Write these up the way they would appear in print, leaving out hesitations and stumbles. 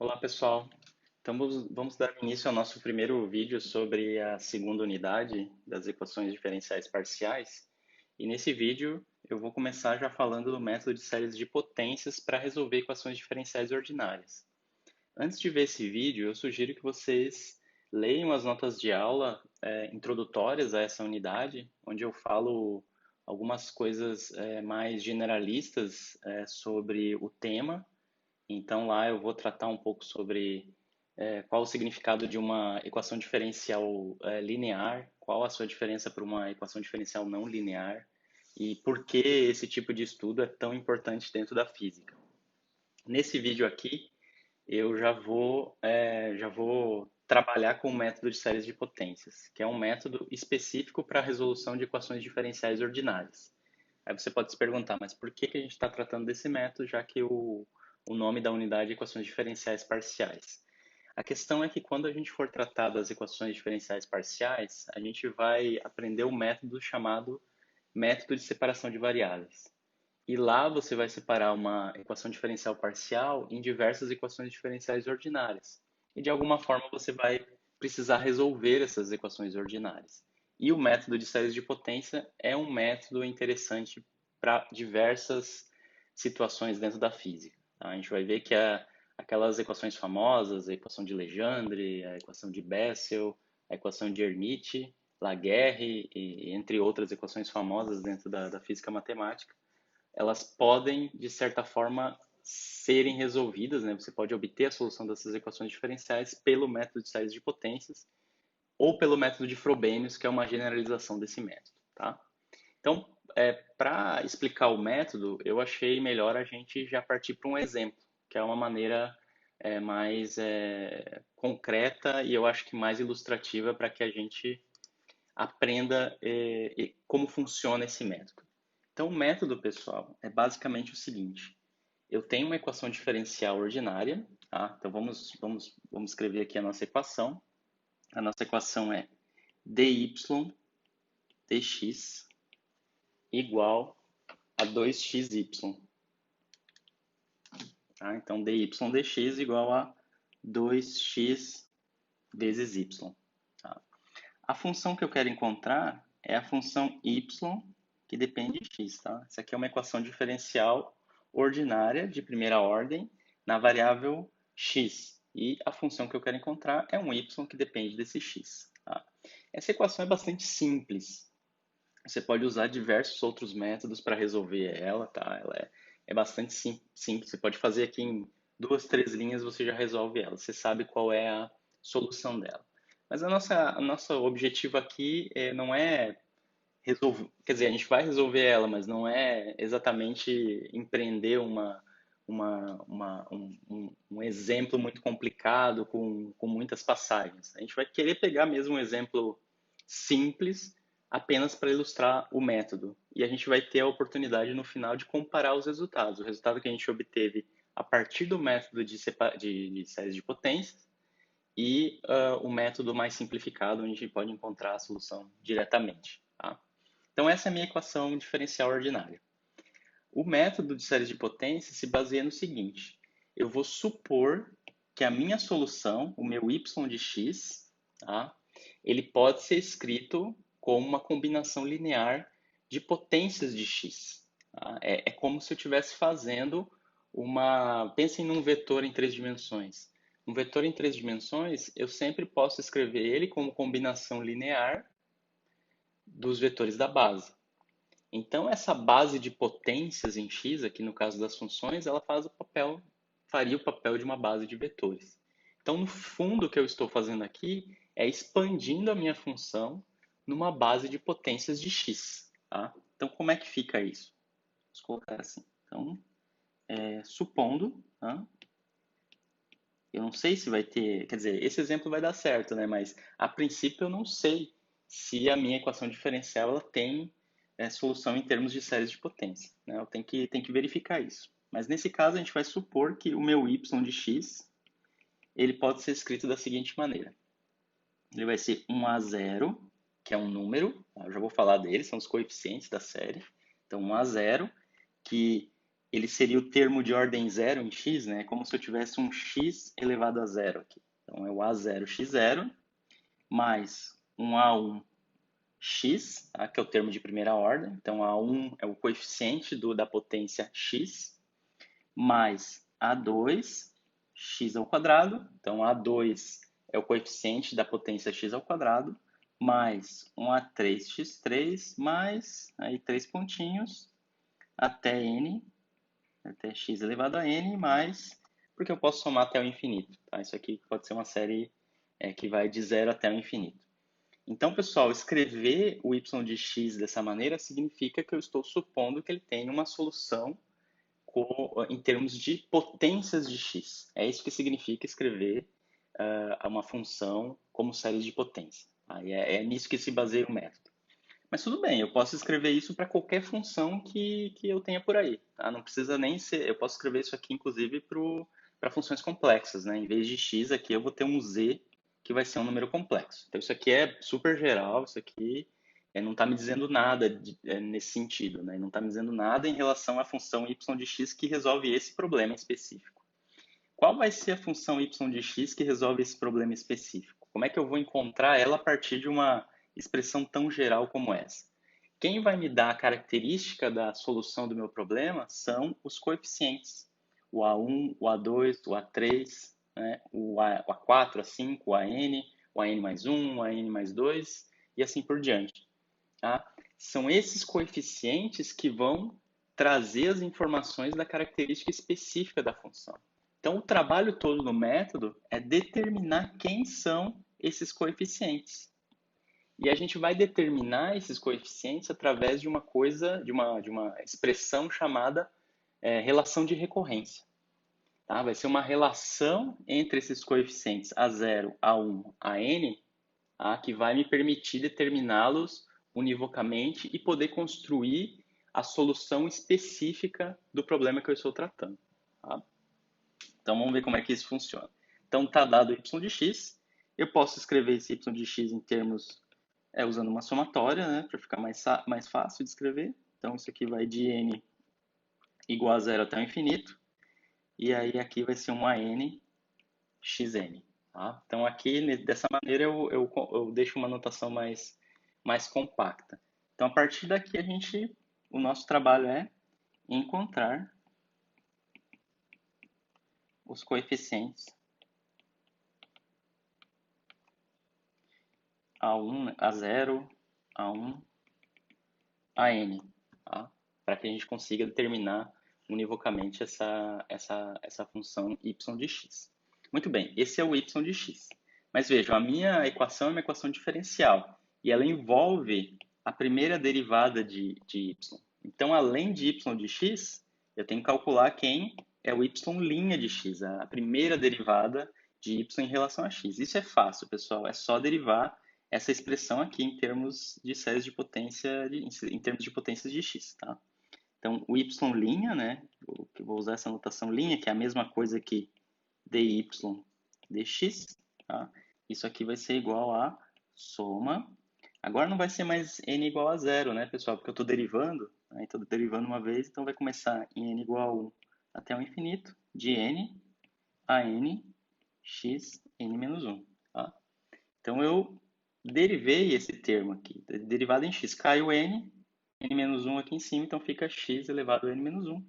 Olá, pessoal. Então, vamos dar início ao nosso primeiro vídeo sobre a segunda unidade das equações diferenciais parciais. E nesse vídeo, eu vou começar já falando do método de séries de potências para resolver equações diferenciais ordinárias. Antes de ver esse vídeo, eu sugiro que vocês leiam as notas de aula introdutórias a essa unidade, onde eu falo algumas coisas mais generalistas sobre o tema. Então lá eu vou tratar um pouco sobre qual o significado de uma equação diferencial linear, qual a sua diferença para uma equação diferencial não linear e por que esse tipo de estudo é tão importante dentro da física. Nesse vídeo aqui eu já vou trabalhar com o método de séries de potências, que é um método específico para a resolução de equações diferenciais ordinárias. Aí você pode se perguntar, mas por que a gente está tratando desse método, já que o nome da unidade é equações diferenciais parciais? A questão é que quando a gente for tratar das equações diferenciais parciais, a gente vai aprender um método chamado método de separação de variáveis. E lá você vai separar uma equação diferencial parcial em diversas equações diferenciais ordinárias. E de alguma forma você vai precisar resolver essas equações ordinárias. E o método de séries de potência é um método interessante para diversas situações dentro da física. Tá? A gente vai ver que aquelas equações famosas, a equação de Legendre, a equação de Bessel, a equação de Hermite, Laguerre, e entre outras equações famosas dentro da física matemática, elas podem, de certa forma, serem resolvidas, né? Você pode obter a solução dessas equações diferenciais pelo método de séries de potências ou pelo método de Frobenius, que é uma generalização desse método, tá? Então, para explicar o método, eu achei melhor a gente já partir para um exemplo, que é uma maneira mais concreta e eu acho que mais ilustrativa para que a gente aprenda como funciona esse método. Então, o método, pessoal, é basicamente o seguinte: eu tenho uma equação diferencial ordinária, tá? Então, vamos escrever aqui a nossa equação. A nossa equação é dy dx igual a 2xy. Tá? Então, dy dx igual a 2x vezes y. Tá? A função que eu quero encontrar é a função y que depende de x. Tá? Essa aqui é uma equação diferencial ordinária de primeira ordem na variável x. E a função que eu quero encontrar é um y que depende desse x. Tá? Essa equação é bastante simples. Você pode usar diversos outros métodos para resolver ela. Tá? Ela é bastante simples. Você pode fazer aqui em duas, três linhas, você já resolve ela. Você sabe qual é a solução dela. Mas a nosso objetivo aqui não é resolver, quer dizer, a gente vai resolver ela, mas não é exatamente empreender um exemplo muito complicado com muitas passagens. A gente vai querer pegar mesmo um exemplo simples apenas para ilustrar o método. E a gente vai ter a oportunidade no final de comparar os resultados. O resultado que a gente obteve a partir do método de séries de potências e o método mais simplificado, onde a gente pode encontrar a solução diretamente. Tá? Então, essa é a minha equação diferencial ordinária. O método de séries de potência se baseia no seguinte: eu vou supor que a minha solução, o meu y de x, tá? Ele pode ser escrito como uma combinação linear de potências de x. Tá? É como se eu estivesse fazendo uma. Pensem num vetor em três dimensões. Um vetor em três dimensões, eu sempre posso escrever ele como combinação linear dos vetores da base. Então, essa base de potências em x, aqui no caso das funções, ela faria o papel de uma base de vetores. Então, no fundo, o que eu estou fazendo aqui é expandindo a minha função numa base de potências de x. Tá? Então, como é que fica isso? Vamos colocar assim. Então, supondo, tá? Eu não sei se vai ter, quer dizer, esse exemplo vai dar certo, né? Mas a princípio eu não sei se a minha equação diferencial ela tem solução em termos de séries de potência, né? Eu tenho que verificar isso. Mas nesse caso a gente vai supor que o meu y de x ele pode ser escrito da seguinte maneira: ele vai ser 1 a 0, que é um número, tá? Eu já vou falar dele, são os coeficientes da série. Então 1 a 0, que ele seria o termo de ordem zero em x, né? Como se eu tivesse um x elevado a zero aqui. Então, é o A0x0 mais um A1x, tá? Que é o termo de primeira ordem. Então, A1 é o coeficiente da potência x, mais A2 x ao quadrado. Então, A2 é o coeficiente da potência x ao quadrado, mais um A3x3, mais, aí 3 pontinhos, até n, até x elevado a n, mais, porque eu posso somar até o infinito. Tá? Isso aqui pode ser uma série que vai de zero até o infinito. Então, pessoal, escrever o y de x dessa maneira significa que eu estou supondo que ele tem uma solução em termos de potências de x. É isso que significa escrever uma função como série de potência. Tá? E é nisso que se baseia o método. Mas tudo bem, eu posso escrever isso para qualquer função que eu tenha por aí. Tá? Não precisa nem ser. Eu posso escrever isso aqui, inclusive, para funções complexas. Né? Em vez de x, aqui eu vou ter um z que vai ser um número complexo. Então, isso aqui é super geral, isso aqui não está me dizendo nada nesse sentido. Né? Não está me dizendo nada em relação à função y de x que resolve esse problema específico. Qual vai ser a função y de x que resolve esse problema específico? Como é que eu vou encontrar ela a partir de uma expressão tão geral como essa? Quem vai me dar a característica da solução do meu problema são os coeficientes. O A1, o A2, o A3, né? o A4, A5, o AN, o AN mais 1, o AN mais 2 e assim por diante. Tá? São esses coeficientes que vão trazer as informações da característica específica da função. Então, o trabalho todo no método é determinar quem são esses coeficientes. E a gente vai determinar esses coeficientes através de uma coisa, de uma expressão chamada relação de recorrência. Tá? Vai ser uma relação entre esses coeficientes A0, A1, AN, tá? Que vai me permitir determiná-los univocamente e poder construir a solução específica do problema que eu estou tratando. Tá? Então, vamos ver como é que isso funciona. Então, está dado y de x. Eu posso escrever esse y de x em termos, usando uma somatória, né, para ficar mais fácil de escrever. Então, isso aqui vai de n igual a zero até o infinito. E aí, aqui vai ser um AN xn. Tá? Então, aqui, dessa maneira, eu deixo uma notação mais compacta. Então, a partir daqui, o nosso trabalho é encontrar os coeficientes A1, A0, A1, AN, tá? Para que a gente consiga determinar univocamente essa função y de x. Muito bem, esse é o y de x. Mas vejam, a minha equação é uma equação diferencial e ela envolve a primeira derivada de y. Então, além de y de x, eu tenho que calcular quem é o y' de x, a primeira derivada de y em relação a x. Isso é fácil, pessoal, é só derivar essa expressão aqui em termos de séries de potência, em termos de potências de x, tá? Então, o y', né, vou usar essa notação linha, que é a mesma coisa que dy dx, tá? Isso aqui vai ser igual a soma. Agora não vai ser mais n igual a zero, né, pessoal? Porque eu estou derivando, né? Estou derivando uma vez, então vai começar em n igual a 1 até o infinito, de n a n x n menos 1, tá? Então, eu derivei esse termo aqui, derivado em x. Caiu n menos 1 aqui em cima, então fica x elevado a n menos 1.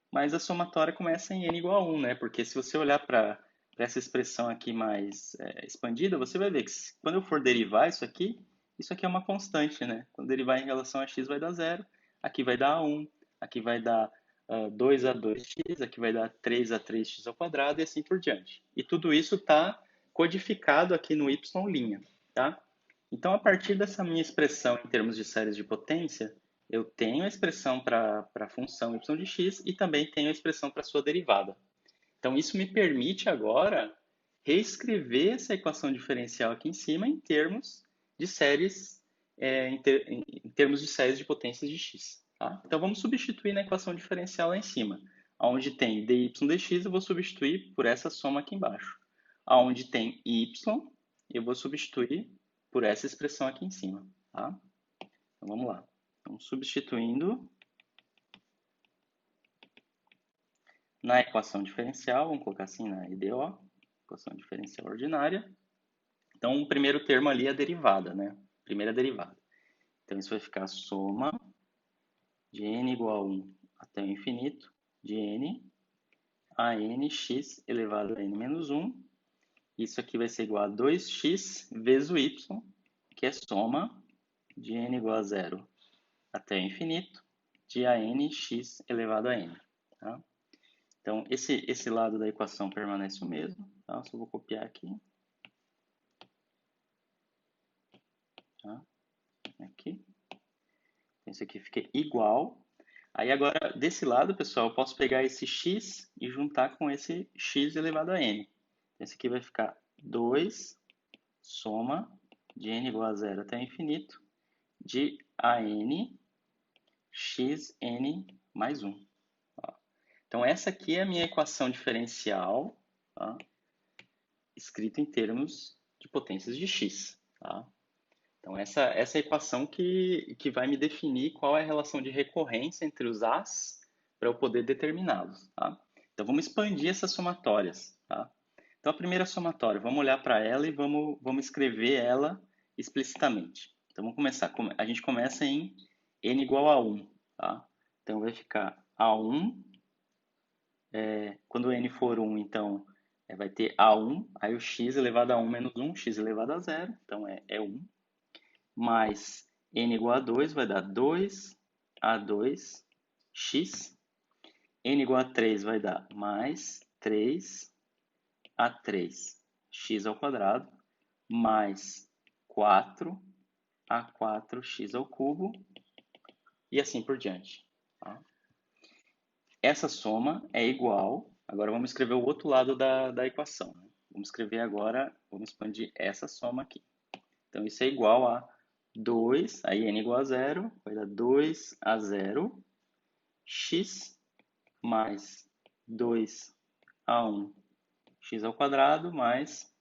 Mas a somatória começa em n igual a 1, né? Porque se você olhar para essa expressão aqui mais expandida, você vai ver que quando eu for derivar isso aqui é uma constante, né? Quando derivar em relação a x vai dar 0, aqui vai dar 1, aqui vai dar 2 a 2x, aqui vai dar 3 a 3x ao quadrado e assim por diante. E tudo isso está codificado aqui no y', tá? Então, a partir dessa minha expressão em termos de séries de potência, eu tenho a expressão para a função y de x e também tenho a expressão para a sua derivada. Então, isso me permite agora reescrever essa equação diferencial aqui em cima em termos de séries, em termos de séries de potências de x. Tá? Então, vamos substituir na equação diferencial lá em cima. Onde tem dy dx, eu vou substituir por essa soma aqui embaixo. Onde tem y, eu vou substituir por essa expressão aqui em cima. Tá? Então, vamos lá. Então, substituindo Na equação diferencial, vamos colocar assim na EDO, equação diferencial ordinária. Então, o primeiro termo ali é a derivada, né? Primeira derivada. Então, isso vai ficar a soma de n igual a 1 até o infinito de n a nx elevado a n menos 1. Isso aqui vai ser igual a 2x vezes o y, que é soma de n igual a 0 até o infinito de a nx elevado a n. Tá? Então, esse lado da equação permanece o mesmo. Tá? Só vou copiar aqui. Tá? Aqui. Então, isso aqui fica igual. Aí agora, desse lado, pessoal, eu posso pegar esse x e juntar com esse x elevado a n. Então, esse aqui vai ficar 2 soma de n igual a 0 até infinito de a n xn mais 1. Tá? Então, essa aqui é a minha equação diferencial, tá? Escrita em termos de potências de x. Tá? Então, essa é a equação que vai me definir qual é a relação de recorrência entre os A's para eu poder determiná-los. Tá? Então, vamos expandir essas somatórias. Tá? Então, a primeira somatória, vamos olhar para ela e vamos escrever ela explicitamente. Então, vamos começar. A gente começa em n igual a 1. Tá? Então, vai ficar A1. Quando n for 1, então, vai ter A1. Aí o x elevado a 1 menos 1, x elevado a 0. Então, é 1. Mais n igual a 2 vai dar 2A2x. N igual a 3 vai dar mais 3A3x ao quadrado, mais 4A4x ao cubo, e assim por diante. Tá? Essa soma é igual, agora vamos escrever o outro lado da equação. Né? Vamos escrever agora, vamos expandir essa soma aqui. Então, isso é igual a 2, aí n igual a 0, vai dar 2A0, x mais 2A1, x ao quadrado, mais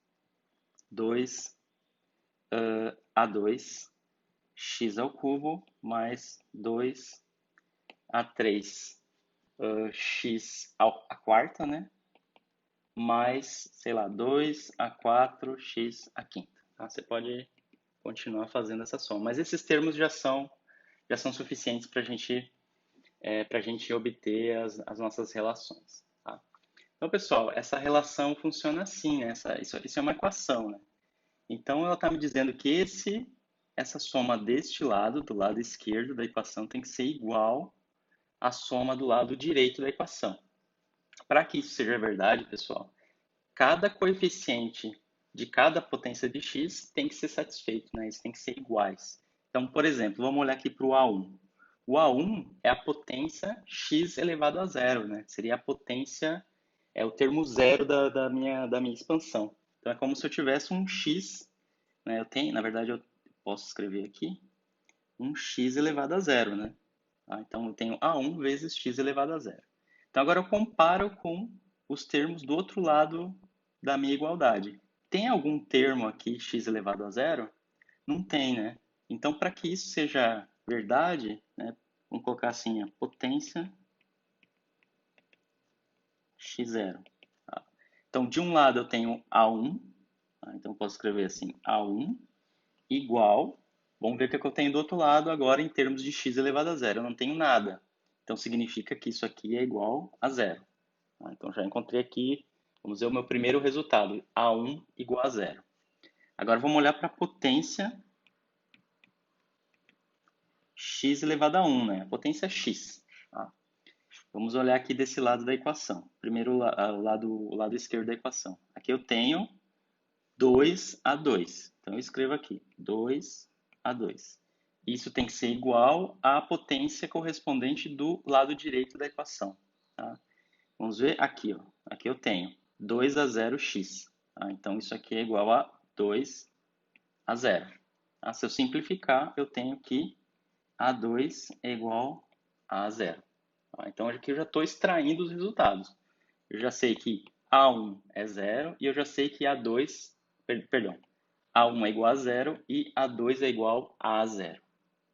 2A2, x ao cubo, mais 2A3, x à quarta, né? Mais, sei lá, 2A4, x à quinta. Tá? Você pode continuar fazendo essa soma. Mas esses termos já são suficientes para a gente obter as nossas relações. Tá? Então, pessoal, essa relação funciona assim, né? Isso é uma equação. Né? Então, ela está me dizendo que essa soma deste lado, do lado esquerdo da equação, tem que ser igual à soma do lado direito da equação. Para que isso seja verdade, pessoal, cada coeficiente de cada potência de x tem que ser satisfeito, né? Eles têm que ser iguais. Então, por exemplo, vamos olhar aqui para o A1. O A1 é a potência x elevado a zero, né? Seria a potência, é o termo zero da minha expansão. Então, é como se eu tivesse um x, né? Na verdade, eu posso escrever aqui um x elevado a zero, né? Tá? Então, eu tenho A1 vezes x elevado a zero. Então, agora eu comparo com os termos do outro lado da minha igualdade. Tem algum termo aqui, x elevado a zero? Não tem, né? Então, para que isso seja verdade, né, vamos colocar assim, a potência x0. Tá? Então, de um lado eu tenho A1, tá? Então eu posso escrever assim, A1 igual, vamos ver o que eu tenho do outro lado agora em termos de x elevado a zero. Eu não tenho nada. Então, significa que isso aqui é igual a zero. Tá? Então, já encontrei aqui, vamos ver o meu primeiro resultado, A1 igual a zero. Agora, vamos olhar para a potência x elevado a 1, né? A potência x. Tá? Vamos olhar aqui desse lado da equação. Primeiro, o lado esquerdo da equação. Aqui eu tenho 2A2. Então, eu escrevo aqui, 2A2. Isso tem que ser igual à potência correspondente do lado direito da equação. Tá? Vamos ver aqui. Ó. Aqui eu tenho 2A0x. Tá? Então, isso aqui é igual a 2A0. Tá? Se eu simplificar, eu tenho que A2 é igual a zero. Então aqui eu já estou extraindo os resultados. Eu já sei que A1 é zero e eu já sei que A2, perdão, A1 é igual a zero e A2 é igual a zero.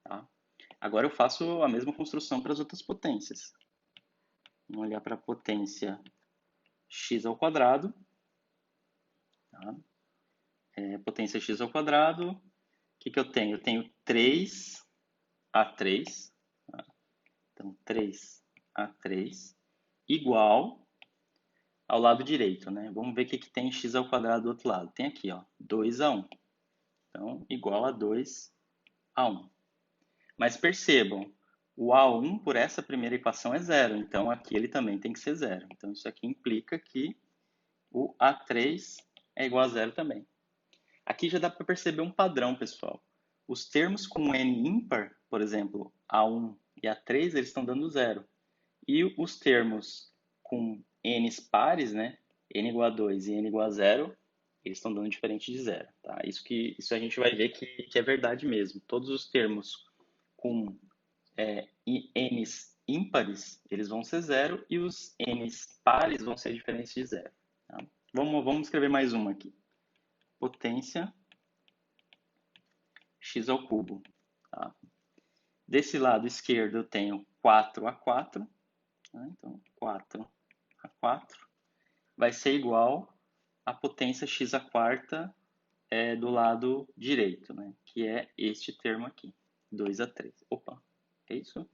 Tá? Agora eu faço a mesma construção para as outras potências. Vamos olhar para a potência x ao quadrado. Tá? Potência x ao quadrado. O que eu tenho? Eu tenho 3A3. Tá? Então, 3A3 igual ao lado direito, né? Vamos ver o que tem x ao quadrado do outro lado. Tem aqui, ó, 2A1. Então, igual a 2A1. Mas percebam, o A1 por essa primeira equação é zero. Então, aqui ele também tem que ser zero. Então, isso aqui implica que o A3 é igual a zero também. Aqui já dá para perceber um padrão, pessoal. Os termos com n ímpar, por exemplo, A1 e A3, eles estão dando zero. E os termos com n's pares, né, n igual a 2 e n igual a 0, eles estão dando diferente de zero. Tá? Isso a gente vai ver que é verdade mesmo. Todos os termos com n's ímpares, eles vão ser zero, e os n's pares vão ser diferentes de zero. Tá? Vamos escrever mais uma aqui. Potência x ao cubo. Tá? Desse lado esquerdo eu tenho 4A4. Tá? Então, 4A4 vai ser igual à potência x à quarta do lado direito, né? Que é este termo aqui, 2A3. Opa, é isso?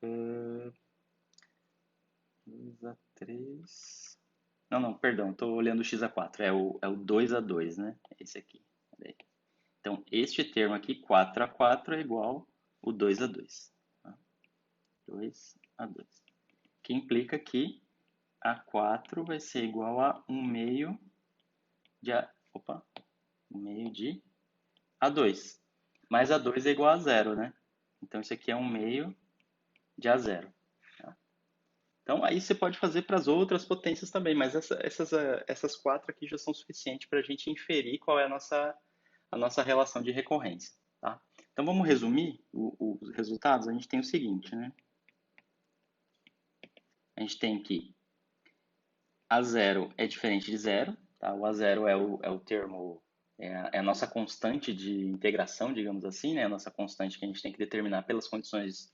2A3... Não, perdão, estou olhando o x a 4. É o 2A2, né? É esse aqui. Então, este termo aqui, 4A4, é igual o 2A2. Tá? 2A2. Que implica que A4 vai ser igual a 1 meio de A2. Mas A2 é igual a zero, né? Então, isso aqui é 1 meio de A0. Tá? Então, aí você pode fazer para as outras potências também, mas essas quatro aqui já são suficientes para a gente inferir qual é a nossa relação de recorrência. Tá? Então, vamos resumir os resultados? A gente tem o seguinte, né? A gente tem que A0 é diferente de zero. Tá? O A0 é o termo, é a nossa constante de integração, digamos assim, né? A nossa constante que a gente tem que determinar pelas condições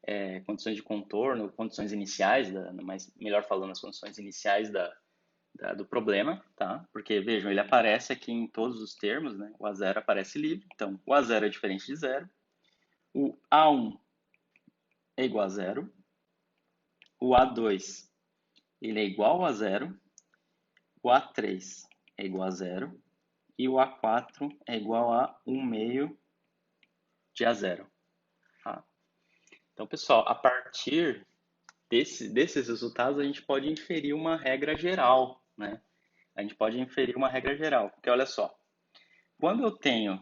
de contorno, condições iniciais, mas melhor falando, as condições iniciais do problema, tá? Porque, vejam, ele aparece aqui em todos os termos, né? O A0 aparece livre, então o A0 é diferente de zero, o A1 é igual a zero, o A2 ele é igual a zero, o A3 é igual a zero e o A4 é igual a 1 meio de A0. Tá? Então, pessoal, a partir desses resultados, a gente pode inferir uma regra geral, né? A gente pode inferir uma regra geral, porque olha só, quando eu tenho,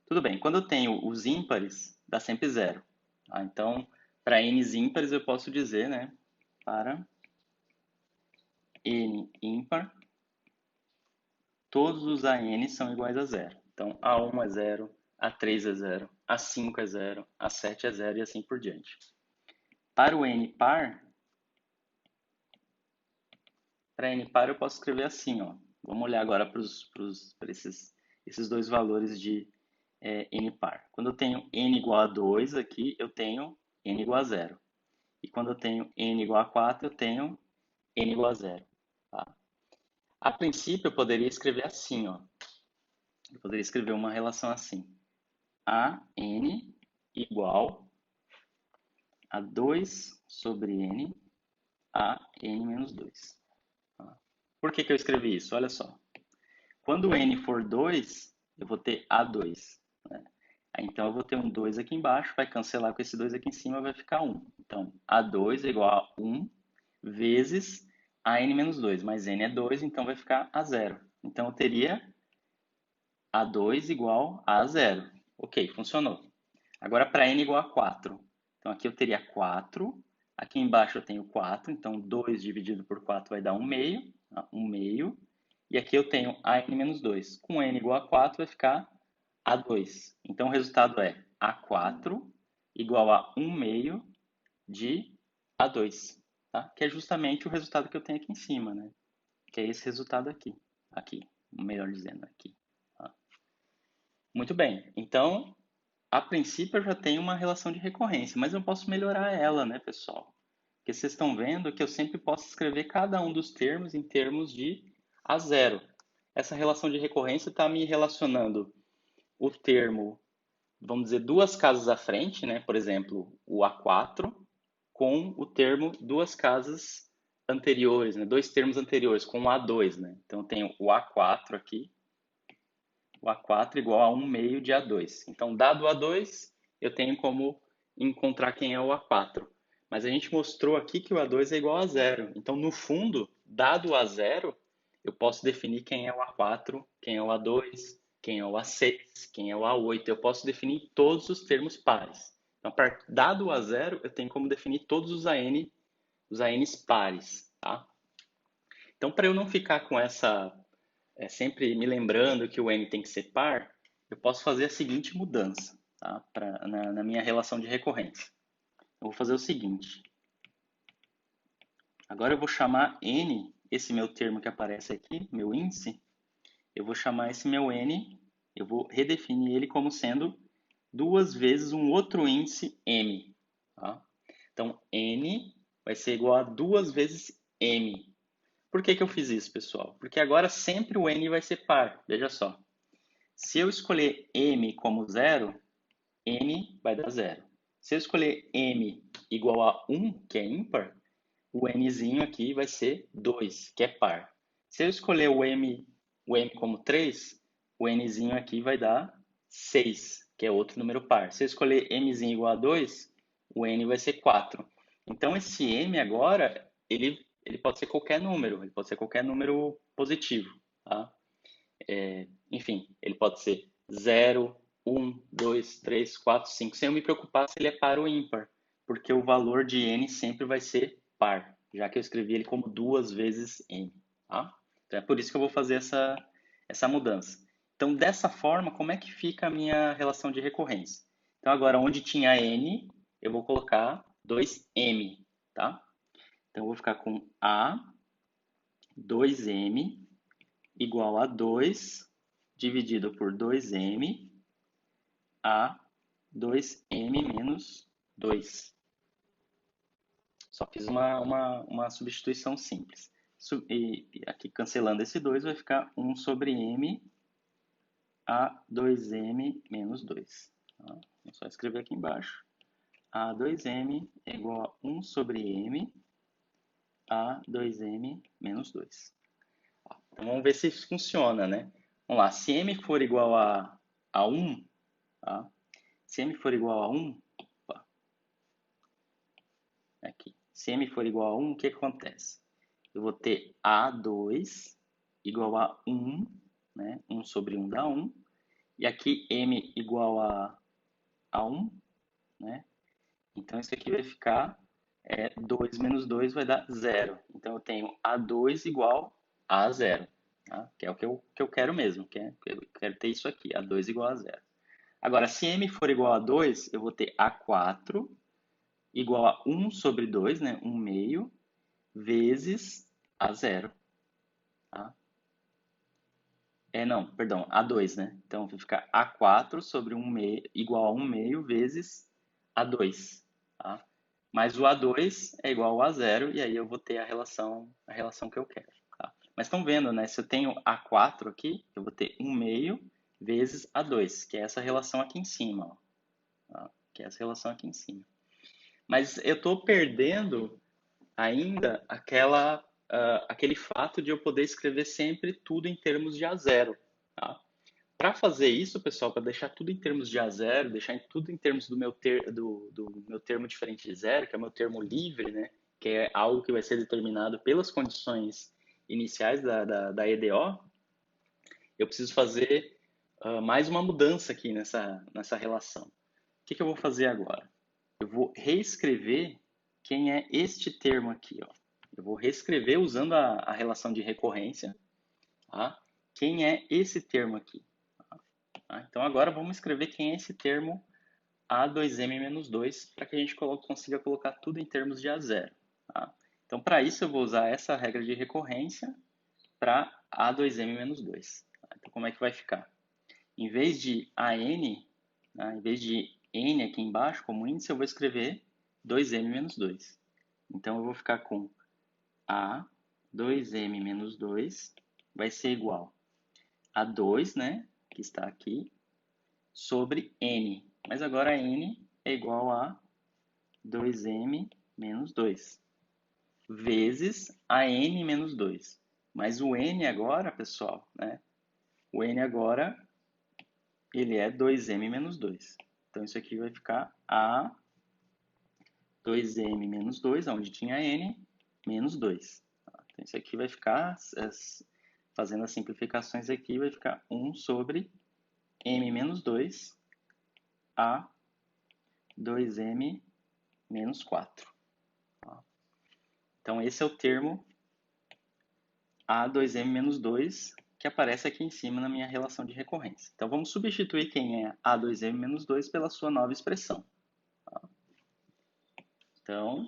tudo bem, quando eu tenho os ímpares, dá sempre zero. Tá? Então, para n ímpares eu posso dizer, né, para n ímpar, todos os AN são iguais a zero. Então, A1 é zero, A3 é zero, A5 é zero, A7 é zero e assim por diante. Para o n par, eu posso escrever assim, ó. Vamos olhar agora para esses dois valores de n par. Quando eu tenho n igual a 2 aqui, eu tenho n igual a zero. E quando eu tenho n igual a 4, eu tenho n igual a zero. Tá? A princípio, eu poderia escrever assim, ó. Eu poderia escrever uma relação assim. A n igual a 2 sobre n a n menos 2. Tá? Por que eu escrevi isso? Olha só. Quando n for 2, eu vou ter A2. Né? Então, eu vou ter um 2 aqui embaixo, vai cancelar com esse 2 aqui em cima, vai ficar 1. Então, A2 é igual a 1 vezes a n menos 2. Mas n é 2, então vai ficar a 0. Então, eu teria A2 igual a 0. Ok, funcionou. Agora, para n igual a 4. Então, aqui eu teria 4. Aqui embaixo eu tenho 4. Então, 2 dividido por 4 vai dar 1 meio. 1 meio. E aqui eu tenho a n menos 2. Com n igual a 4 vai ficar A2. Então, o resultado é A4 igual a 1 meio de A2. Tá? Que é justamente o resultado que eu tenho aqui em cima. Né? Que é esse resultado aqui. Aqui, melhor dizendo, aqui. Tá? Muito bem. Então, a princípio eu já tenho uma relação de recorrência, mas eu posso melhorar ela, né, pessoal? Porque vocês estão vendo que eu sempre posso escrever cada um dos termos em termos de A0. Essa relação de recorrência está me relacionando o termo, vamos dizer, duas casas à frente, né? Por exemplo, o A4, com o termo duas casas anteriores, né? Dois termos anteriores, com o A2, né? Então, eu tenho o A4 aqui, o A4 igual a 1 meio de A2. Então, dado o A2, eu tenho como encontrar quem é o A4. Mas a gente mostrou aqui que o A2 é igual a zero. Então, no fundo, dado o A0, eu posso definir quem é o A4, quem é o A2, quem é o A6, quem é o A8. Eu posso definir todos os termos pares. Então, dado o A0, eu tenho como definir todos os ANs pares. Tá? Então, para eu não ficar com essa sempre me lembrando que o n tem que ser par, eu posso fazer a seguinte mudança, tá? Na minha relação de recorrência. Eu vou fazer o seguinte. Agora eu vou chamar n, esse meu termo que aparece aqui, meu índice, eu vou chamar esse meu n, eu vou redefinir ele como sendo duas vezes um outro índice m. Tá? Então, n vai ser igual a duas vezes m. Por que eu fiz isso, pessoal? Porque agora sempre o n vai ser par. Veja só. Se eu escolher m como zero, n vai dar zero. Se eu escolher m igual a 1, que é ímpar, o nzinho aqui vai ser 2, que é par. Se eu escolher o m como 3, o nzinho aqui vai dar 6, que é outro número par. Se eu escolher mzinho igual a 2, o n vai ser 4. Então, esse m agora, ele pode ser qualquer número, ele pode ser qualquer número positivo. Tá? Enfim, ele pode ser 0, 1, 2, 3, 4, 5, sem eu me preocupar se ele é par ou ímpar, porque o valor de n sempre vai ser par, já que eu escrevi ele como duas vezes n. Tá? Então é por isso que eu vou fazer essa mudança. Então, dessa forma, como é que fica a minha relação de recorrência? Então, agora, onde tinha n, eu vou colocar 2m, tá? Então, eu vou ficar com a 2m igual a 2 dividido por 2m a 2m menos 2. Só fiz uma substituição simples. E aqui, cancelando esse 2, vai ficar 1 sobre m a 2m menos 2. Tá? Vou só escrever aqui embaixo. A 2m é igual a 1 sobre m a 2m menos 2. Então, vamos ver se isso funciona, né? Vamos lá, se m for igual a 1, tá? Se m for igual a 1, opa, aqui. Se m for igual a 1, o que acontece? Eu vou ter A2 igual a 1, né? 1 sobre 1 dá 1. E aqui m igual a 1, né? Então, isso aqui vai ficar 2 menos 2 vai dar 0. Então, eu tenho A2 igual a 0. Tá? Que é o que eu quero mesmo. Eu quero ter isso aqui, A2 igual a 0. Agora, se m for igual a 2, eu vou ter A4 igual a 1 sobre 2, né? 1 meio, vezes a 0. Tá? Não, perdão, A2, né? Então, vai ficar A4 sobre 1 meio, igual a 1 meio vezes A2. Tá? Mas o A2 é igual a 0, e aí eu vou ter a relação que eu quero. Tá? Mas estão vendo, né? Se eu tenho A4 aqui, eu vou ter 1 meio vezes A2, que é essa relação aqui em cima. Ó. Tá? Que é essa relação aqui em cima. Mas eu estou perdendo ainda aquele fato de eu poder escrever sempre tudo em termos de A0. Tá? Para fazer isso, pessoal, para deixar tudo em termos de A0, deixar tudo em termos do meu termo diferente de zero, que é o meu termo livre, né? Que é algo que vai ser determinado pelas condições iniciais da EDO, eu preciso fazer mais uma mudança aqui nessa relação. O que eu vou fazer agora? Eu vou reescrever quem é este termo aqui. Ó. Eu vou reescrever usando a relação de recorrência. Tá? Quem é esse termo aqui? Tá? Então, agora vamos escrever quem é esse termo A2m-2 para que a gente consiga colocar tudo em termos de A0. Tá? Então, para isso, eu vou usar essa regra de recorrência para A2m-2. Tá? Então, como é que vai ficar? Em vez de AN, tá? Em vez de N aqui embaixo como índice, eu vou escrever 2m-2. Então, eu vou ficar com A 2M menos 2 vai ser igual a 2, né, que está aqui, sobre N. Mas agora N é igual a 2M menos 2, vezes a N menos 2. Mas o N agora, pessoal, né, o N agora, ele é 2M menos 2. Então, isso aqui vai ficar A 2M menos 2, onde tinha N, menos 2. Então, isso aqui vai ficar, fazendo as simplificações aqui, vai ficar 1 sobre M menos 2 a 2M menos 4. Então, esse é o termo A2M menos 2 que aparece aqui em cima na minha relação de recorrência. Então, vamos substituir quem é A2M menos 2 pela sua nova expressão. Então,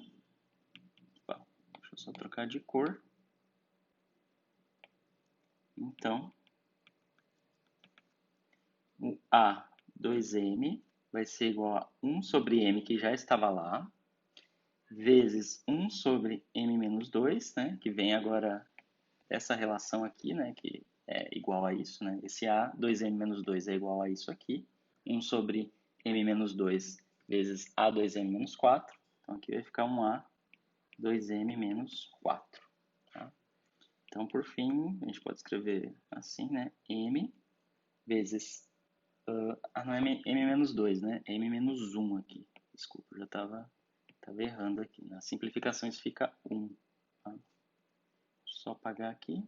deixa eu só trocar de cor. Então, o A2M vai ser igual a 1 sobre M, que já estava lá, vezes 1 sobre M menos 2, né, que vem agora essa relação aqui, né, que é igual a isso, né, esse A 2M menos 2 é igual a isso aqui, 1 sobre M menos 2 vezes A 2M menos 4, então aqui vai ficar um A 2M menos 4. Tá? Então, por fim, a gente pode escrever assim, né, M vezes não é M menos 2, né? É M menos 1 aqui. Desculpa, eu já estava errando aqui. Nas simplificações fica 1. Tá? Só apagar aqui.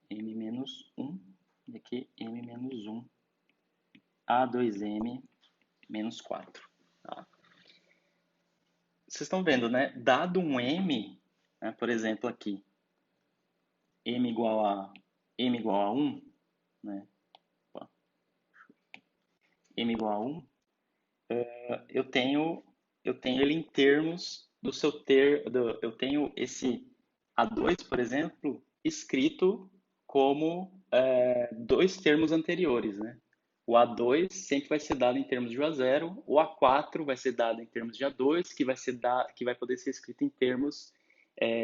M menos 1. E aqui M menos 1. A2M menos 4. Tá? Vocês estão vendo, né? Dado um M, né, por exemplo aqui, M igual a 1, né? M igual a 1, eu tenho ele em termos do seu eu tenho esse A2, por exemplo, escrito como dois termos anteriores, né? O A2 sempre vai ser dado em termos de A0, o A4 vai ser dado em termos de A2, que vai poder ser escrito em termos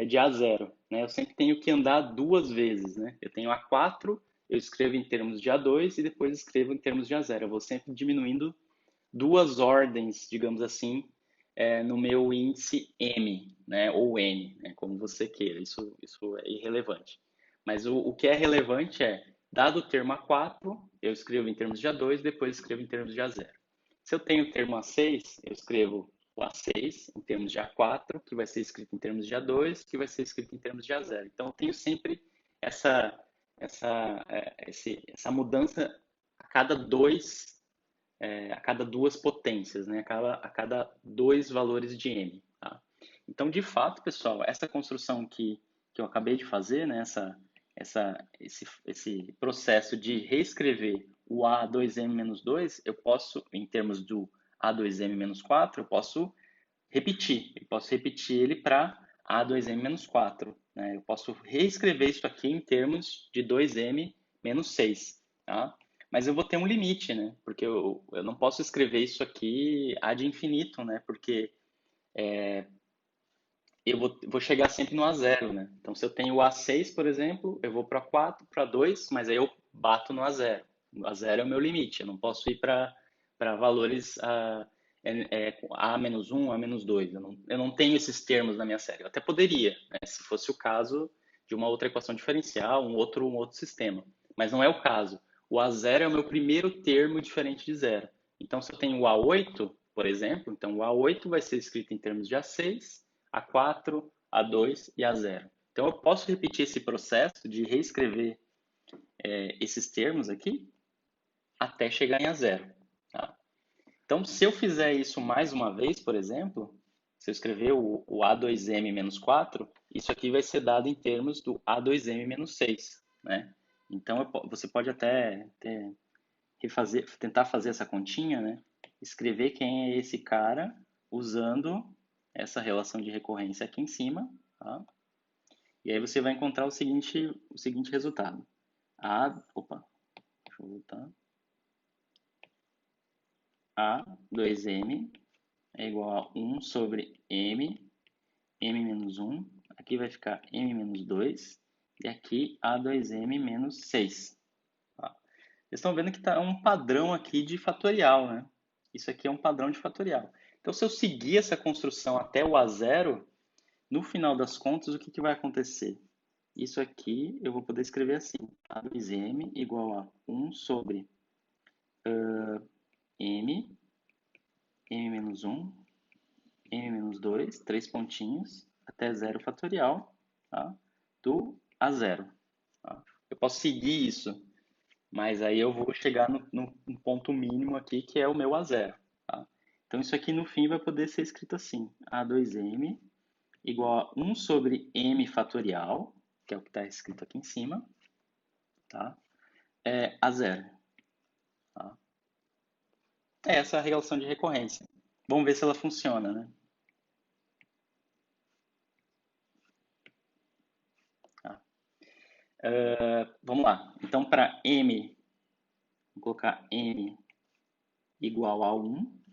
de A0, né? Eu sempre tenho que andar duas vezes, né? Eu tenho A4, eu escrevo em termos de A2 e depois escrevo em termos de A0. Eu vou sempre diminuindo duas ordens, digamos assim, no meu índice M, né, ou N, né, como você queira, isso é irrelevante. Mas o que é relevante é, dado o termo A4, eu escrevo em termos de A2, depois escrevo em termos de A0. Se eu tenho o termo A6, eu escrevo o A6 em termos de A4, que vai ser escrito em termos de A2, que vai ser escrito em termos de A0. Então, eu tenho sempre essa, essa mudança a cada a cada duas potências, né? A cada dois valores de m. Tá? Então, de fato, pessoal, essa construção que eu acabei de fazer, né? Esse processo de reescrever o A2M-2, eu posso, em termos do A2M-4, eu posso repetir ele para A2M-4. Né? Eu posso reescrever isso aqui em termos de 2M-6. Tá? Mas eu vou ter um limite, né? Porque eu não posso escrever isso aqui ad infinito, né? Porque eu vou chegar sempre no A0, né? Então, se eu tenho o A6, por exemplo, eu vou para 4, para 2, mas aí eu bato no A0. O A0 é o meu limite, eu não posso ir para valores A-1, A-2. Eu não tenho esses termos na minha série. Eu até poderia, né? Se fosse o caso de uma outra equação diferencial, um outro sistema. Mas não é o caso. O A0 é o meu primeiro termo diferente de zero. Então, se eu tenho o A8, por exemplo, então o A8 vai ser escrito em termos de A6, A4, A2 e A0. Então, eu posso repetir esse processo de reescrever esses termos aqui até chegar em A0. Tá? Então, se eu fizer isso mais uma vez, por exemplo, se eu escrever o A2M-4, isso aqui vai ser dado em termos do A2M-6. Né? Então, você pode até tentar fazer essa continha, né? Escrever quem é esse cara usando essa relação de recorrência aqui em cima, tá? E aí você vai encontrar o seguinte resultado. Deixa eu voltar. A2M é igual a 1 sobre m, m menos 1. Aqui vai ficar m menos 2. E aqui A2m menos 6. Tá? Vocês estão vendo que está um padrão aqui de fatorial, né? Isso aqui é um padrão de fatorial. Então, se eu seguir essa construção até o A0, no final das contas, o que vai acontecer? Isso aqui eu vou poder escrever assim: A2m igual a 1 sobre m, m menos 1, m menos 2, 3 pontinhos, até 0 fatorial, tá? Do A0. Tá? Eu posso seguir isso, mas aí eu vou chegar no ponto mínimo aqui, que é o meu A0. Tá? Então, isso aqui no fim vai poder ser escrito assim: A2m igual a 1 sobre m fatorial, que é o que está escrito aqui em cima, tá? A zero. Tá? Essa é a relação de recorrência. Vamos ver se ela funciona, né? Tá. Vamos lá. Então, para m, vou colocar m igual a 1,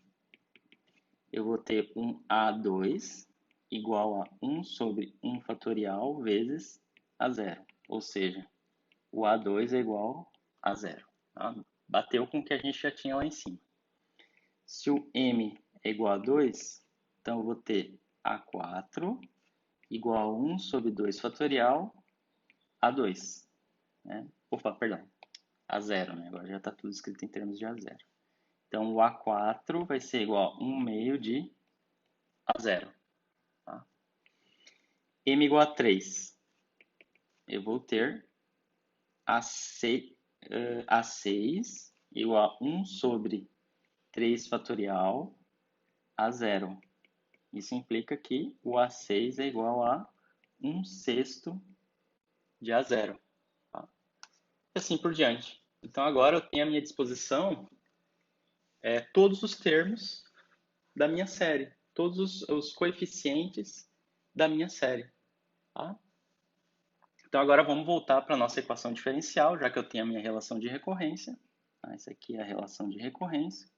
eu vou ter um A2 igual a 1 sobre 1 fatorial vezes A0. Ou seja, o A2 é igual a 0. Tá? Bateu com o que a gente já tinha lá em cima. Se o m é igual a 2, então eu vou ter A4 igual a 1 sobre 2 fatorial A2. Né? Opa, perdão. A0, né? Agora já está tudo escrito em termos de A0. Então, o A4 vai ser igual a 1 meio de A0. Tá? M igual a 3. Eu vou ter A6, A6 igual a 1 sobre 3 fatorial A0. Isso implica que o A6 é igual a 1 sexto de A0. Tá? E assim por diante. Então, agora eu tenho à minha disposição todos os termos da minha série, todos os coeficientes da minha série. Tá? Então, agora vamos voltar para a nossa equação diferencial, já que eu tenho a minha relação de recorrência. Tá? Essa aqui é a relação de recorrência.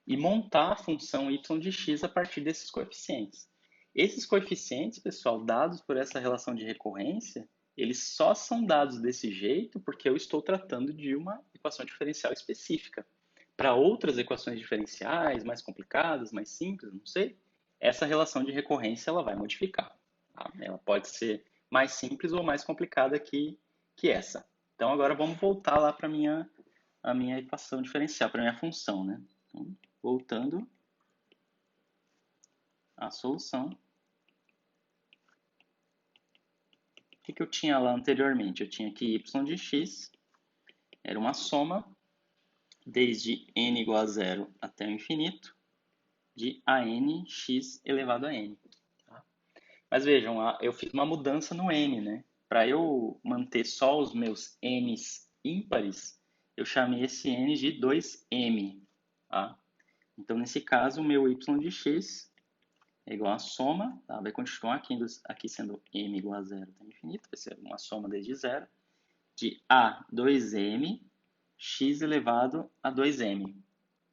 E montar a função y de x a partir desses coeficientes. Esses coeficientes, pessoal, dados por essa relação de recorrência, eles só são dados desse jeito porque eu estou tratando de uma equação diferencial específica. Para outras equações diferenciais, mais complicadas, mais simples, não sei, essa relação de recorrência ela vai modificar. Tá? Ela pode ser mais simples ou mais complicada que essa. Então, agora vamos voltar lá para a minha equação diferencial, para a minha função. Né? Então, voltando à solução. O que eu tinha lá anteriormente? Eu tinha que y de x era uma soma desde n igual a zero até o infinito de an x elevado a n. Tá? Mas vejam, eu fiz uma mudança no n, né? Para eu manter só os meus n's ímpares, eu chamei esse n de 2m. Tá? Então, nesse caso, o meu y de x é igual a soma, tá? Vai continuar aqui sendo m igual a zero até o infinito, vai ser uma soma desde zero, de A2m x elevado a 2m.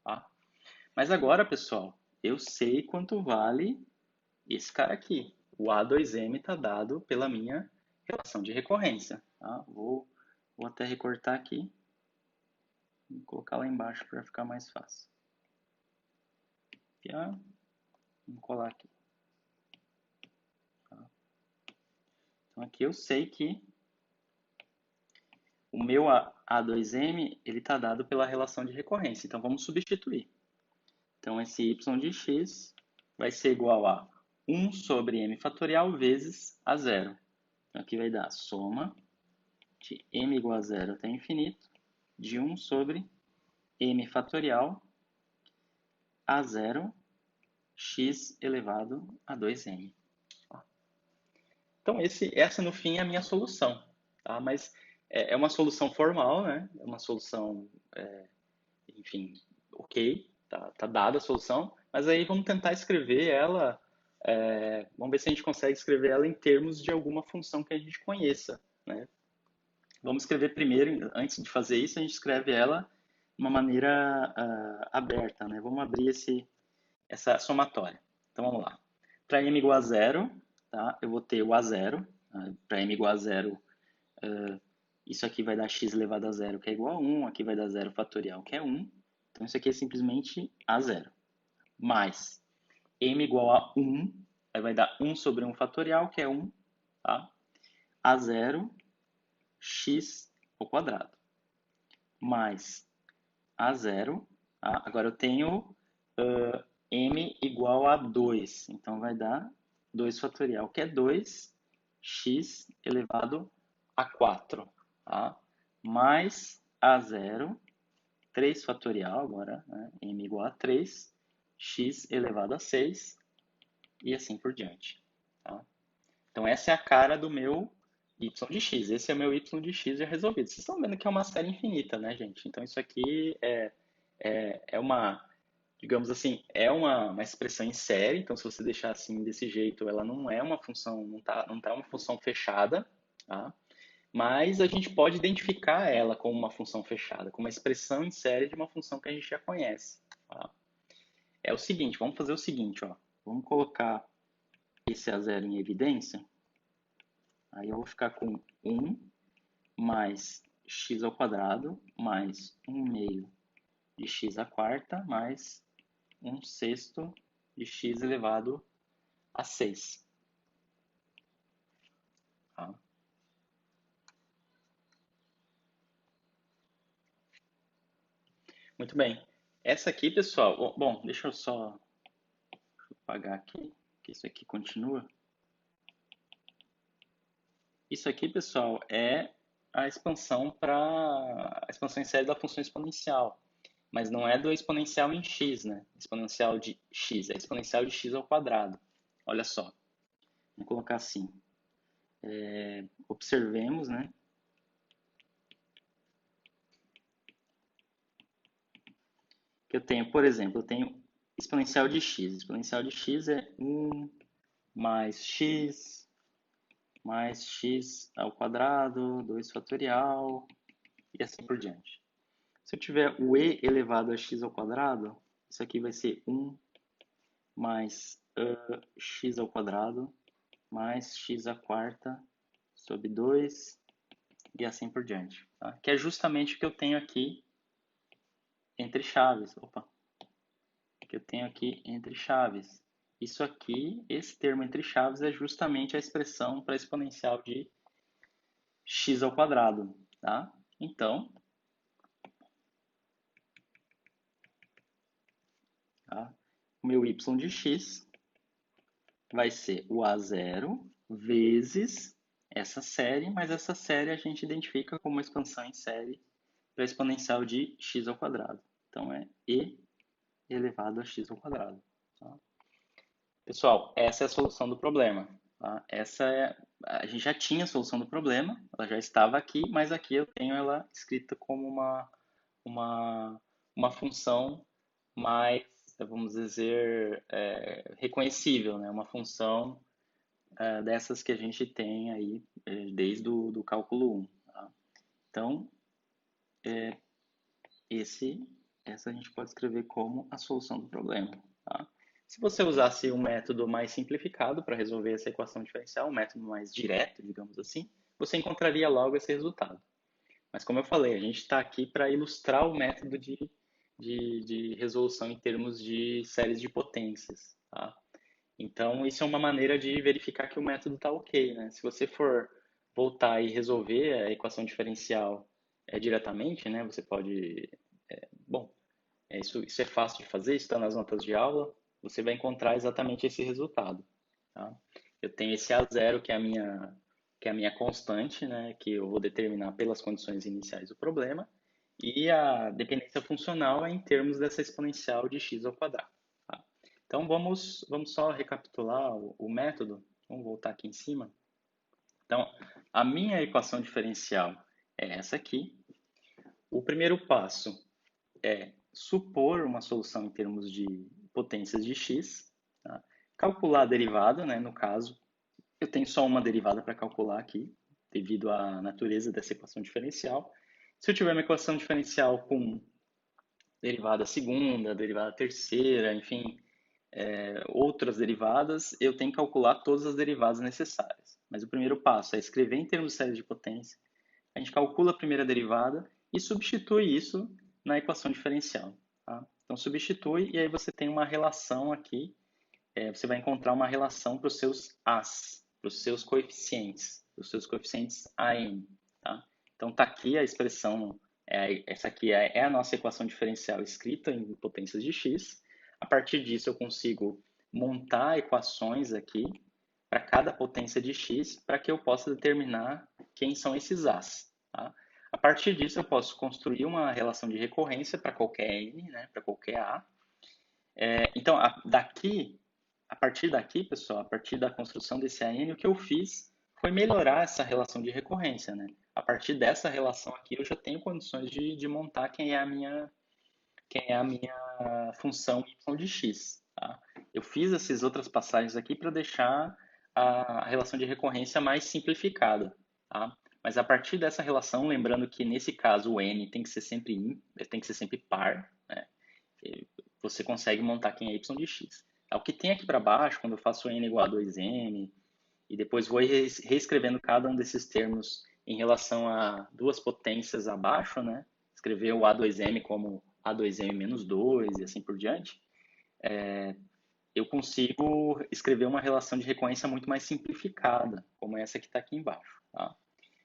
Tá? Mas agora, pessoal, eu sei quanto vale esse cara aqui. O A2m está dado pela minha relação de recorrência. Tá? Vou até recortar aqui e colocar lá embaixo para ficar mais fácil. Vamos colar aqui. Tá? Então aqui eu sei que o meu A2m ele está dado pela relação de recorrência. Então vamos substituir. Então esse y de x vai ser igual a 1 sobre m fatorial vezes a zero. Então aqui vai dar soma de m igual a zero até infinito de 1 sobre m fatorial a zero x elevado a 2m. Então essa no fim é a minha solução. Tá? Mas é uma solução formal, né? É uma solução, enfim, ok, tá dada a solução, mas aí vamos tentar escrever ela, vamos ver se a gente consegue escrever ela em termos de alguma função que a gente conheça, né? Vamos escrever primeiro, antes de fazer isso, a gente escreve ela uma maneira aberta, né? Vamos abrir essa somatória. Então vamos lá. Para m igual a zero, tá? Eu vou ter o a0. Para m igual a zero, isso aqui vai dar x elevado a zero, que é igual a 1. Aqui vai dar zero fatorial, que é 1. Então isso aqui é simplesmente a0. Mais m igual a 1, aí vai dar 1 sobre 1 fatorial, que é 1, tá? A0, x ao quadrado. Mais a0, tá? Agora eu tenho m igual a 2, então vai dar 2 fatorial, que é 2x elevado a 4, tá? Mais a0, 3 fatorial agora, né? M igual a 3, x elevado a 6 e assim por diante, tá? Então essa é a cara do meu y de x. Esse é o meu y de x já resolvido. Vocês estão vendo que é uma série infinita, né, gente? Então isso aqui é uma, digamos assim, é uma expressão em série. Então se você deixar assim desse jeito, ela não é uma função, não tá uma função fechada, tá? Mas a gente pode identificar ela como uma função fechada, como uma expressão em série de uma função que a gente já conhece, tá? É o seguinte, vamos fazer o seguinte, ó. Vamos colocar esse a0 em evidência. Aí eu vou ficar com 1 mais x ao quadrado mais 1 meio de x à quarta mais 1 sexto de x elevado a 6. Tá? Muito bem. Essa aqui, pessoal, bom, deixa eu só apagar aqui, que isso aqui continua. Isso aqui, pessoal, é a expansão em série da função exponencial, mas não é do exponencial em x, né? Exponencial de x, é exponencial de x ao quadrado. Olha só, vamos colocar assim. Observemos, né? Que eu tenho, por exemplo, eu tenho exponencial de x. Exponencial de x é 1 mais x ao quadrado, 2 fatorial e assim por diante. Se eu tiver o e elevado a x ao quadrado, isso aqui vai ser 1 mais x ao quadrado mais x à quarta sobre 2 e assim por diante. Tá? Que é justamente o que eu tenho aqui entre chaves. Opa! Que eu tenho aqui entre chaves. Isso aqui, esse termo entre chaves é justamente a expressão para exponencial de x ao quadrado, tá? Então, tá? O meu y de x vai ser o a0 vezes essa série, mas essa série a gente identifica como expansão em série para exponencial de x ao quadrado. Então, é e elevado a x ao quadrado. Tá? Pessoal, essa é a solução do problema. Tá? A gente já tinha a solução do problema, ela já estava aqui, mas aqui eu tenho ela escrita como uma, uma função mais, vamos dizer, reconhecível, né? Uma função dessas que a gente tem aí desde o do cálculo 1. Tá? Então, essa a gente pode escrever como a solução do problema. Tá? Se você usasse um método mais simplificado para resolver essa equação diferencial, um método mais direto, digamos assim, você encontraria logo esse resultado. Mas como eu falei, a gente está aqui para ilustrar o método de resolução em termos de séries de potências. Tá? Então, isso é uma maneira de verificar que o método está ok. Né? Se você for voltar e resolver a equação diferencial diretamente, né, você pode... bom, isso é fácil de fazer, está nas notas de aula, você vai encontrar exatamente esse resultado. Tá? Eu tenho esse A0, que é a minha constante, né, que eu vou determinar pelas condições iniciais do problema, e a dependência funcional é em termos dessa exponencial de x ao quadrado. Tá? Então, vamos só recapitular o método. Vamos voltar aqui em cima. Então, a minha equação diferencial é essa aqui. O primeiro passo é supor uma solução em termos de potências de x, tá? Calcular a derivada, né? No caso, eu tenho só uma derivada para calcular aqui, devido à natureza dessa equação diferencial. Se eu tiver uma equação diferencial com derivada segunda, derivada terceira, enfim, outras derivadas, eu tenho que calcular todas as derivadas necessárias. Mas o primeiro passo é escrever em termos de séries de potência, a gente calcula a primeira derivada e substitui isso na equação diferencial. Tá? Então, substitui e aí você tem uma relação aqui, você vai encontrar uma relação para os seus A's, para os seus coeficientes AN. Tá? Então, está aqui a expressão, essa aqui é a nossa equação diferencial escrita em potências de x. A partir disso, eu consigo montar equações aqui para cada potência de x, para que eu possa determinar quem são esses A's. Tá? A partir disso, eu posso construir uma relação de recorrência para qualquer n, né, para qualquer A. Então, a partir daqui, pessoal, a partir da construção desse AN, o que eu fiz foi melhorar essa relação de recorrência. Né? A partir dessa relação aqui, eu já tenho condições de montar quem é a minha função y de x. Tá? Eu fiz essas outras passagens aqui para deixar a relação de recorrência mais simplificada. Tá? Mas a partir dessa relação, lembrando que nesse caso o n tem que ser sempre tem que ser sempre par, né? Você consegue montar quem é y de x. O que tem aqui para baixo, quando eu faço n igual a 2n, e depois vou reescrevendo cada um desses termos em relação a duas potências abaixo, né? Escrever o A2m como A2m menos 2 e assim por diante, eu consigo escrever uma relação de recorrência muito mais simplificada, como essa que está aqui embaixo. Tá?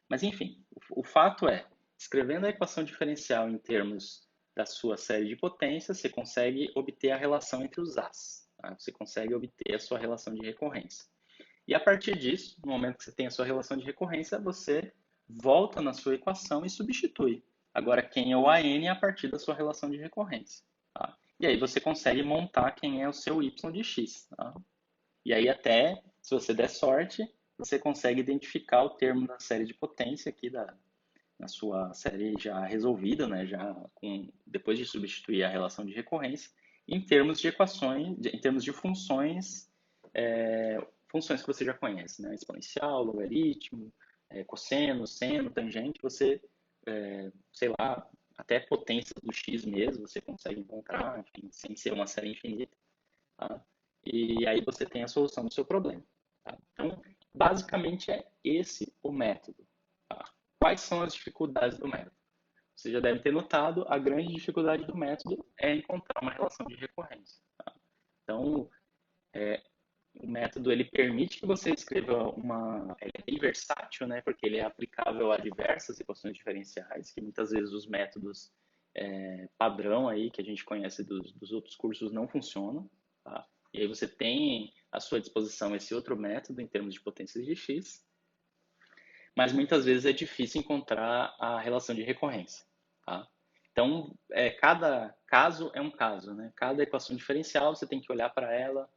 Mas enfim, o fato é, escrevendo a equação diferencial em termos da sua série de potências, você consegue obter a relação entre os A's. Tá? Você consegue obter a sua relação de recorrência. E a partir disso, no momento que você tem a sua relação de recorrência, você volta na sua equação e substitui. Agora, quem é o AN a partir da sua relação de recorrência. Tá? E aí você consegue montar quem é o seu y de x. Tá? E aí até, se você der sorte, você consegue identificar o termo da série de potência aqui na sua série já resolvida, né? Depois de substituir a relação de recorrência, em termos de equações, em termos de funções, funções que você já conhece, né? Exponencial, logaritmo, cosseno, seno, tangente, você, sei lá, até potências do x mesmo, você consegue encontrar, enfim, sem ser uma série infinita. Tá? E aí você tem a solução do seu problema. Tá? Então, basicamente é esse o método. Tá? Quais são as dificuldades do método? Você já deve ter notado, a grande dificuldade do método é encontrar uma relação de recorrência. Tá? Então, o método ele permite que você escreva ele é bem versátil, né? Porque ele é aplicável a diversas equações diferenciais, que muitas vezes os métodos padrão aí que a gente conhece dos outros cursos não funcionam. Tá? E aí você tem à sua disposição esse outro método em termos de potências de x, mas muitas vezes é difícil encontrar a relação de recorrência. Tá? Então, cada caso é um caso, né? Cada equação diferencial você tem que olhar para ela,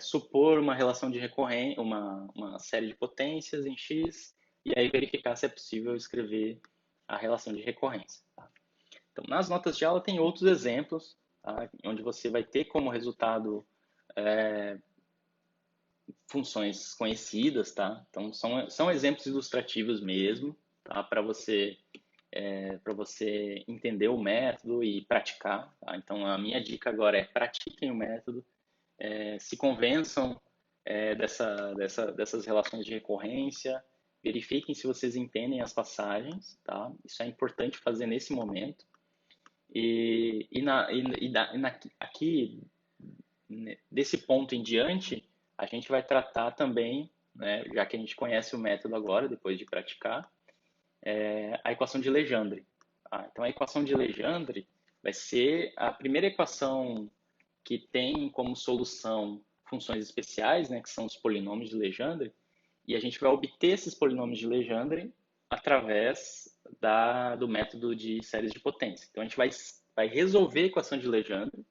supor uma relação de recorrência, uma série de potências em x, e aí verificar se é possível escrever a relação de recorrência. Tá? Então, nas notas de aula tem outros exemplos, tá? Onde você vai ter como resultado funções conhecidas, tá? Então, são exemplos ilustrativos mesmo, tá? Para você entender o método e praticar. Tá? Então, a minha dica agora é pratiquem o método, se convençam dessas relações de recorrência, verifiquem se vocês entendem as passagens, tá? Isso é importante fazer nesse momento. Aqui, desse ponto em diante, a gente vai tratar também, né, já que a gente conhece o método agora, depois de praticar, a equação de Legendre. Tá? Então, a equação de Legendre vai ser a primeira equação que tem como solução funções especiais, né, que são os polinômios de Legendre, e a gente vai obter esses polinômios de Legendre através do método de séries de potência. Então, a gente vai resolver a equação de Legendre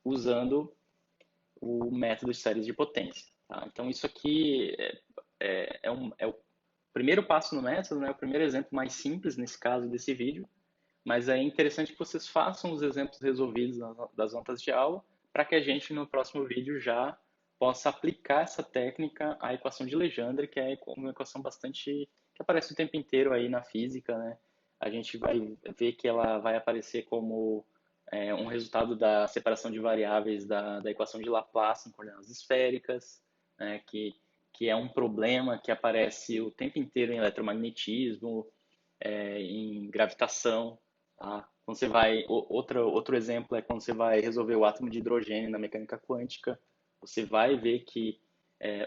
usando o método de séries de potência. Tá? Então, isso aqui é o primeiro passo no método, né? O primeiro exemplo mais simples nesse caso desse vídeo, mas é interessante que vocês façam os exemplos resolvidos das notas de aula para que a gente no próximo vídeo já possa aplicar essa técnica à equação de Legendre, que é uma equação bastante que aparece o tempo inteiro aí na física, né? A gente vai ver que ela vai aparecer como um resultado da separação de variáveis da equação de Laplace em coordenadas esféricas, né, que é um problema que aparece o tempo inteiro em eletromagnetismo, em gravitação. Tá? Quando você vai, outro exemplo é quando você vai resolver o átomo de hidrogênio na mecânica quântica, você vai ver que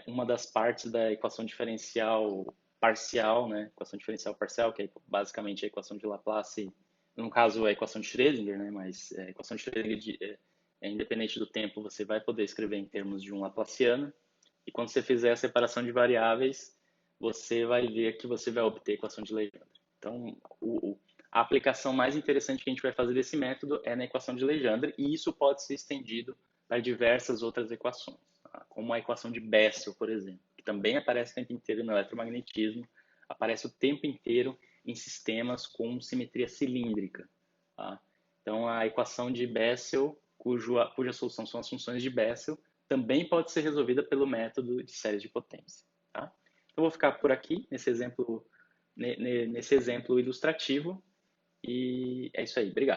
uma das partes da equação diferencial parcial, né, equação diferencial parcial, que é basicamente a equação de Laplace, no caso a equação de Schrödinger, né, mas a equação de Schrödinger independente do tempo, você vai poder escrever em termos de um Laplaciano, e quando você fizer a separação de variáveis, você vai ver que você vai obter a equação de Legendre. Então, a aplicação mais interessante que a gente vai fazer desse método é na equação de Legendre, e isso pode ser estendido para diversas outras equações, tá? Como a equação de Bessel, por exemplo, que também aparece o tempo inteiro no eletromagnetismo, aparece o tempo inteiro em sistemas com simetria cilíndrica. Tá? Então, a equação de Bessel, cuja solução são as funções de Bessel, também pode ser resolvida pelo método de séries de potência. Tá? Então, vou ficar por aqui nesse exemplo ilustrativo. E é isso aí. Obrigado.